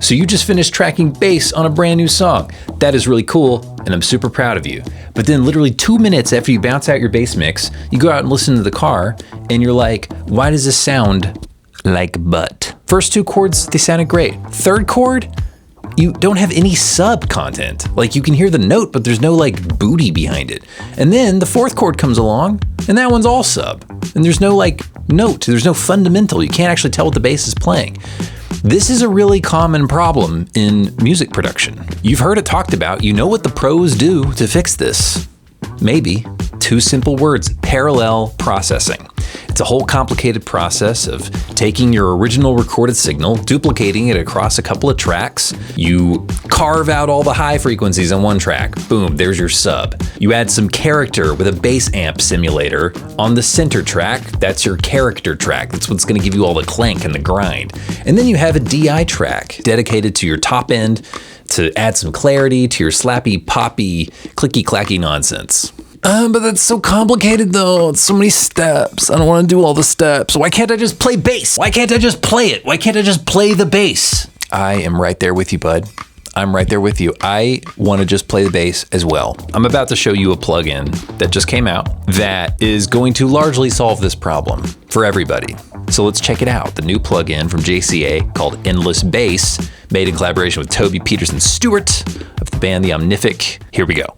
So you just finished tracking bass on a brand new song. That is really cool, and I'm super proud of you. But then literally 2 minutes after you bounce out your bass mix, you go out and listen to the car, and you're like, why does this sound like butt? First 2 chords, they sounded great. Third chord, you don't have any sub content. Like, you can hear the note, but there's no like booty behind it. And then the 4th chord comes along, and that one's all sub. And there's no like note, there's no fundamental. You can't actually tell what the bass is playing. This is a really common problem in music production. You've heard it talked about, you know what the pros do to fix this. Maybe 2 simple words: parallel processing. It's a whole complicated process of taking your original recorded signal, duplicating it across a couple of tracks. You carve out all the high frequencies on one track. Boom, there's your sub. You add some character with a bass amp simulator on the center track. That's your character track. That's what's gonna give you all the clank and the grind. And then you have a DI track dedicated to your top end to add some clarity to your slappy, poppy, clicky-clacky nonsense. But that's so complicated though. It's so many steps. I don't want to do all the steps. Why can't I just play bass? Why can't I just play it? Why can't I just play the bass? I am right there with you, bud. I'm right there with you. I want to just play the bass as well. I'm about to show you a plugin that just came out that is going to largely solve this problem for everybody. So let's check it out. The new plugin from JCA called Endless Bass, made in collaboration with Toby Peterson Stewart of the band The Omnific. Here we go.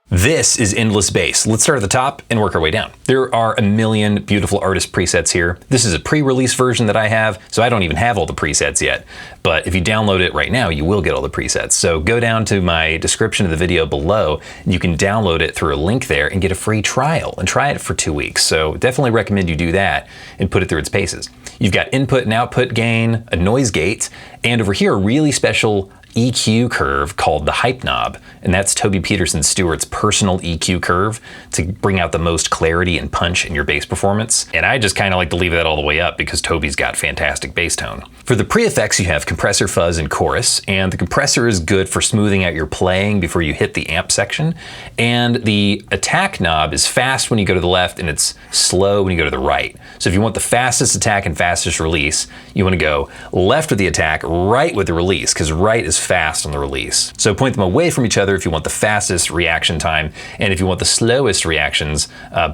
This is Endless Bass. Let's start at the top and work our way down. There are a million beautiful artist presets here. This is a pre-release version that I have, so I don't even have all the presets yet. But if you download it right now, you will get all the presets. So go down to my description of the video below, and you can download it through a link there and get a free trial and try it for 2 weeks. So definitely recommend you do that and put it through its paces. You've got input and output gain, a noise gate, and over here a really special EQ curve called the hype knob, and that's Toby Peterson Stewart's personal EQ curve to bring out the most clarity and punch in your bass performance. And I just kind of like to leave that all the way up because Toby's got fantastic bass tone. For the pre-effects, you have compressor, fuzz, and chorus, and the compressor is good for smoothing out your playing before you hit the amp section, and the attack knob is fast when you go to the left and it's slow when you go to the right. So if you want the fastest attack and fastest release, you want to go left with the attack, right with the release, because right is fast on the release. So point them away from each other if you want the fastest reaction time, and if you want the slowest reactions,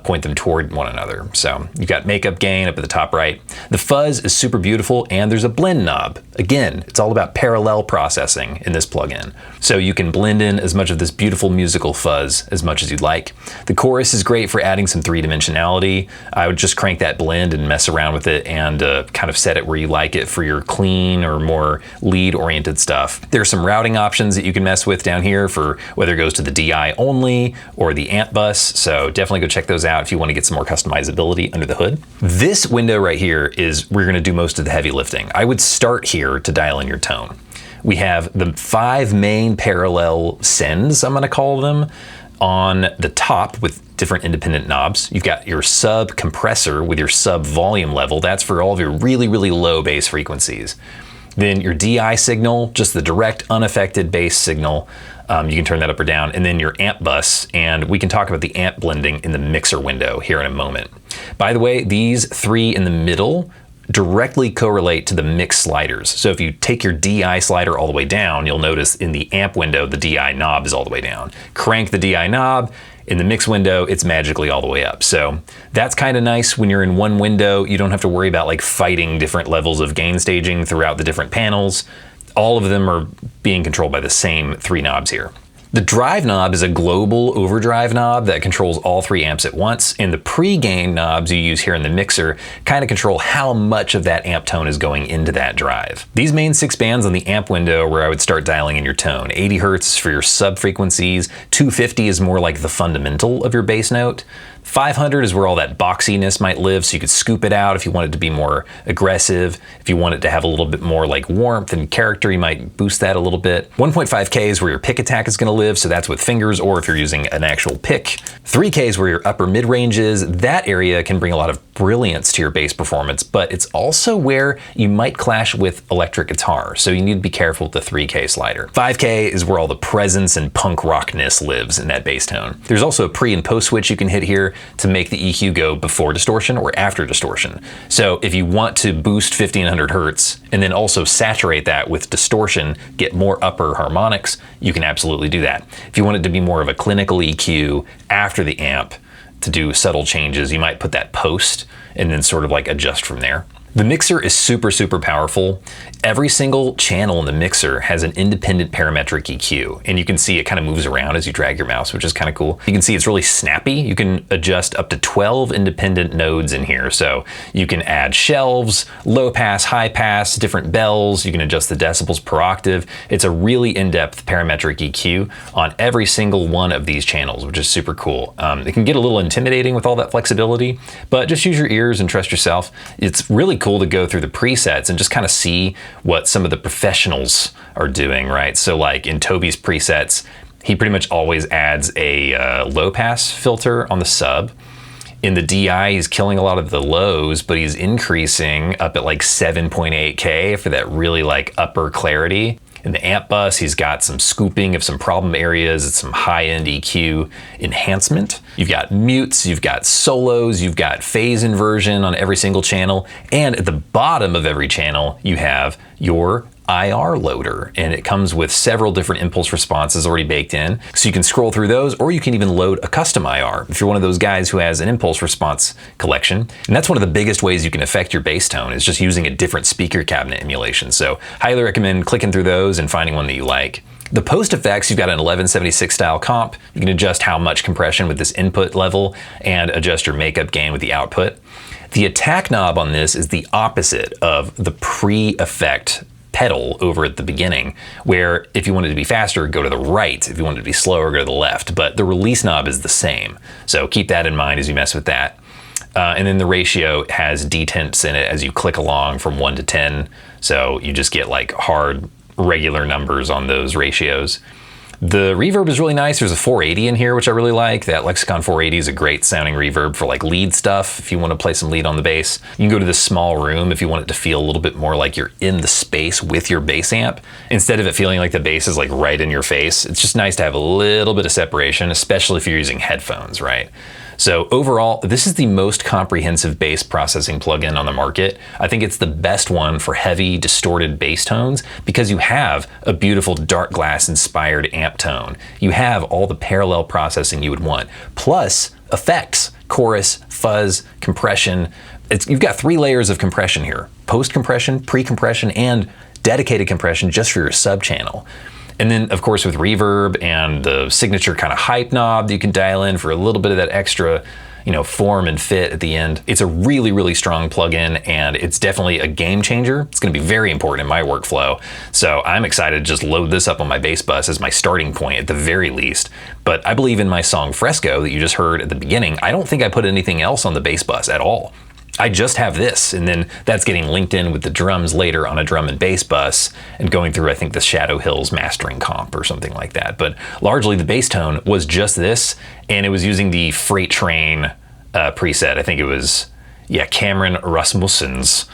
point them toward one another. So you've got makeup gain up at the top right. The fuzz is super beautiful, and there's a blend knob. Again, it's all about parallel processing in this plugin. So you can blend in as much of this beautiful musical fuzz as much as you'd like. The chorus is great for adding some three-dimensionality. I would just crank that blend and mess around with it and kind of set it where you like it for your clean or more lead-oriented stuff. There's some routing options that you can mess with down here for whether it goes to the DI only or the amp bus, so definitely go check those out if you want to get some more customizability under the hood. This window right here is where you're going to do most of the heavy lifting. I would start here to dial in your tone. We have the 5 main parallel sends, I'm going to call them, on the top with different independent knobs. You've got your sub compressor with your sub volume level. That's for all of your really, really low bass frequencies. Then your DI signal, just the direct unaffected bass signal. You can turn that up or down. And then your amp bus, and we can talk about the amp blending in the mixer window here in a moment. By the way, these 3 in the middle directly correlate to the mix sliders. So if you take your DI slider all the way down, you'll notice in the amp window, the DI knob is all the way down. Crank the DI knob, In the mix window, it's magically all the way up. So that's kind of nice. When you're in one window, you don't have to worry about like fighting different levels of gain staging throughout the different panels. All of them are being controlled by the same 3 knobs here. The drive knob is a global overdrive knob that controls all 3 amps at once, and the pre-gain knobs you use here in the mixer kind of control how much of that amp tone is going into that drive. These main 6 bands on the amp window are where I would start dialing in your tone. 80 Hz for your sub frequencies, 250 is more like the fundamental of your bass note. 500 is where all that boxiness might live, so you could scoop it out if you want it to be more aggressive. If you want it to have a little bit more like warmth and character, you might boost that a little bit. 1.5K is where your pick attack is gonna live, so that's with fingers or if you're using an actual pick. 3K is where your upper mid-range is. That area can bring a lot of brilliance to your bass performance, but it's also where you might clash with electric guitar, so you need to be careful with the 3K slider. 5K is where all the presence and punk rockness lives in that bass tone. There's also a pre and post switch you can hit here to make the EQ go before distortion or after distortion. So if you want to boost 1500 Hertz and then also saturate that with distortion, get more upper harmonics, you can absolutely do that. If you want it to be more of a clinical EQ after the amp to do subtle changes, you might put that post and then sort of like adjust from there. The mixer is super, super powerful. Every single channel in the mixer has an independent parametric EQ, and you can see it kind of moves around as you drag your mouse, which is kind of cool. You can see it's really snappy. You can adjust up to 12 independent nodes in here. So you can add shelves, low pass, high pass, different bells. You can adjust the decibels per octave. It's a really in-depth parametric EQ on every single one of these channels, which is super cool. It can get a little intimidating with all that flexibility, but just use your ears and trust yourself. It's really cool to go through the presets and just kind of see what some of the professionals are doing, right? So like in Toby's presets, he pretty much always adds a low pass filter on the sub. In the DI, he's killing a lot of the lows, but he's increasing up at like 7.8K for that really like upper clarity. In the amp bus, he's got some scooping of some problem areas, it's some high-end EQ enhancement. You've got mutes, you've got solos, you've got phase inversion on every single channel, and at the bottom of every channel, you have your IR loader, and it comes with several different impulse responses already baked in. So you can scroll through those, or you can even load a custom IR if you're one of those guys who has an impulse response collection. And that's one of the biggest ways you can affect your bass tone, is just using a different speaker cabinet emulation. So highly recommend clicking through those and finding one that you like. The post effects, you've got an 1176 style comp. You can adjust how much compression with this input level and adjust your makeup gain with the output. The attack knob on this is the opposite of the pre-effect pedal over at the beginning, where if you wanted to be faster, go to the right. If you wanted to be slower, go to the left. But the release knob is the same. So keep that in mind as you mess with that. And then the ratio has detents in it as you click along from 1 to 10. So you just get like hard, regular numbers on those ratios. The reverb is really nice. There's a 480 in here, which I really like. That Lexicon 480 is a great sounding reverb for like lead stuff. If you want to play some lead on the bass, you can go to this small room if you want it to feel a little bit more like you're in the space with your bass amp. Instead of it feeling like the bass is like right in your face, it's just nice to have a little bit of separation, especially if you're using headphones, right? So overall, this is the most comprehensive bass processing plugin on the market. I think it's the best one for heavy, distorted bass tones because you have a beautiful dark glass inspired amp tone. You have all the parallel processing you would want, plus effects, chorus, fuzz, compression. You've got 3 layers of compression here: post compression, pre-compression, and dedicated compression just for your sub channel. And then, of course, with reverb and the signature kind of hype knob that you can dial in for a little bit of that extra, form and fit at the end. It's a really, really strong plugin, and it's definitely a game changer. It's going to be very important in my workflow. So I'm excited to just load this up on my bass bus as my starting point at the very least. But I believe in my song Fresco that you just heard at the beginning, I don't think I put anything else on the bass bus at all. I just have this, and then that's getting linked in with the drums later on a drum and bass bus and going through, I think, the Shadow Hills mastering comp or something like that. But largely the bass tone was just this, and it was using the Freight Train preset. I think it was, Cameron Rasmussen's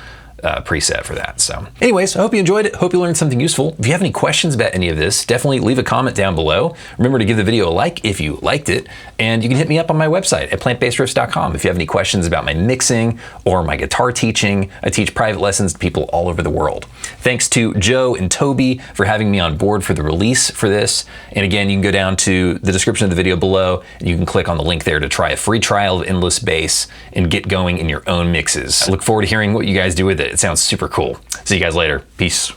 preset for that. So anyways, I hope you enjoyed it. Hope you learned something useful. If you have any questions about any of this, definitely leave a comment down below. Remember to give the video a like if you liked it, and you can hit me up on my website at plantbasedriffs.com if you have any questions about my mixing or my guitar teaching. I teach private lessons to people all over the world. Thanks to Joe and Toby for having me on board for the release for this. And again, you can go down to the description of the video below, and you can click on the link there to try a free trial of Endless Bass and get going in your own mixes. I look forward to hearing what you guys do with it. It sounds super cool. See you guys later. Peace.